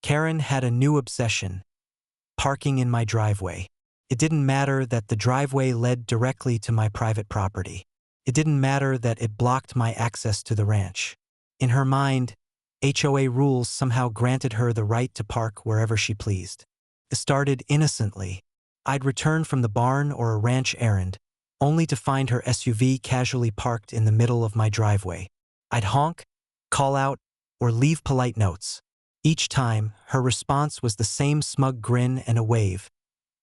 Karen had a new obsession: parking in my driveway. It didn't matter that the driveway led directly to my private property. It didn't matter that it blocked my access to the ranch. In her mind, HOA rules somehow granted her the right to park wherever she pleased. It started innocently. I'd return from the barn or a ranch errand, only to find her SUV casually parked in the middle of my driveway. I'd honk, call out, or leave polite notes. Each time, her response was the same smug grin and a wave,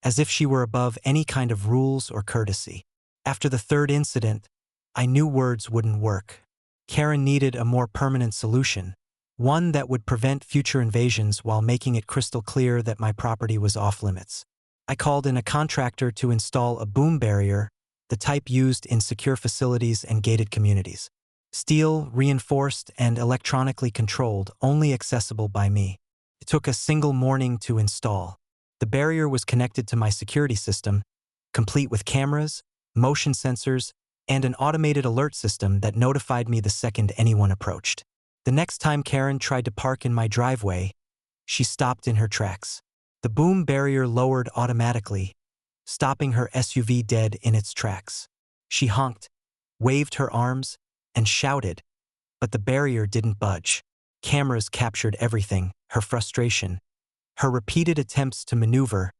as if she were above any kind of rules or courtesy. After the third incident, I knew words wouldn't work. Karen needed a more permanent solution, one that would prevent future invasions while making it crystal clear that my property was off-limits. I called in a contractor to install a boom barrier, the type used in secure facilities and gated communities. Steel, reinforced, and electronically controlled, only accessible by me. It took a single morning to install. The barrier was connected to my security system, complete with cameras, motion sensors, and an automated alert system that notified me the second anyone approached. The next time Karen tried to park in my driveway, she stopped in her tracks. The boom barrier lowered automatically, stopping her SUV dead in its tracks. She honked, waved her arms, and shouted, but the barrier didn't budge. Cameras captured everything: her frustration, her repeated attempts to maneuver,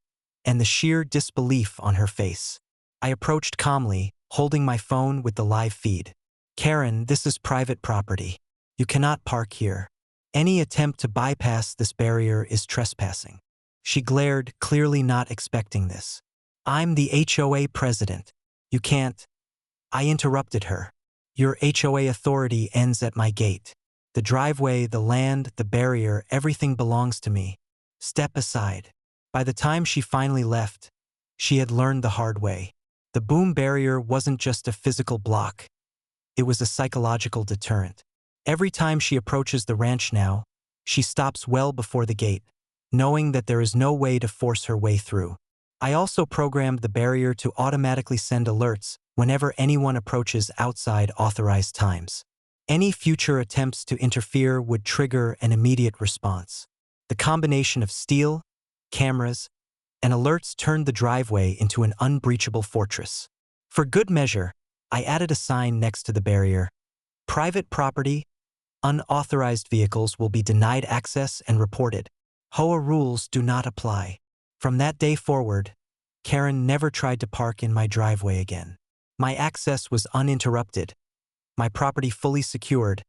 and the sheer disbelief on her face. I approached calmly, holding my phone with the live feed. "Karen, this is private property. You cannot park here. Any attempt to bypass this barrier is trespassing." She glared, clearly not expecting this. "I'm the HOA president. You can't." I interrupted her. "Your HOA authority ends at my gate. The driveway, the land, the barrier, everything belongs to me. Step aside." By the time she finally left, she had learned the hard way. The boom barrier wasn't just a physical block. It was a psychological deterrent. Every time she approaches the ranch now, she stops well before the gate, knowing that there is no way to force her way through. I also programmed the barrier to automatically send alerts whenever anyone approaches outside authorized times. Any future attempts to interfere would trigger an immediate response. The combination of steel, cameras, and alerts turned the driveway into an unbreachable fortress. For good measure, I added a sign next to the barrier: "Private property, unauthorized vehicles will be denied access and reported. HOA rules do not apply." From that day forward, Karen never tried to park in my driveway again. My access was uninterrupted, my property fully secured,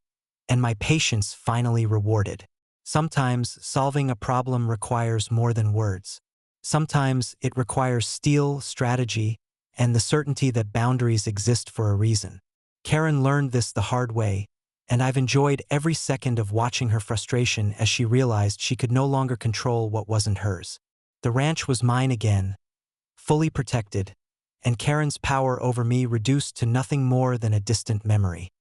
and my patience finally rewarded. Sometimes solving a problem requires more than words. Sometimes it requires steel, strategy, and the certainty that boundaries exist for a reason. Karen learned this the hard way, and I've enjoyed every second of watching her frustration as she realized she could no longer control what wasn't hers. The ranch was mine again, fully protected, and Karen's power over me reduced to nothing more than a distant memory.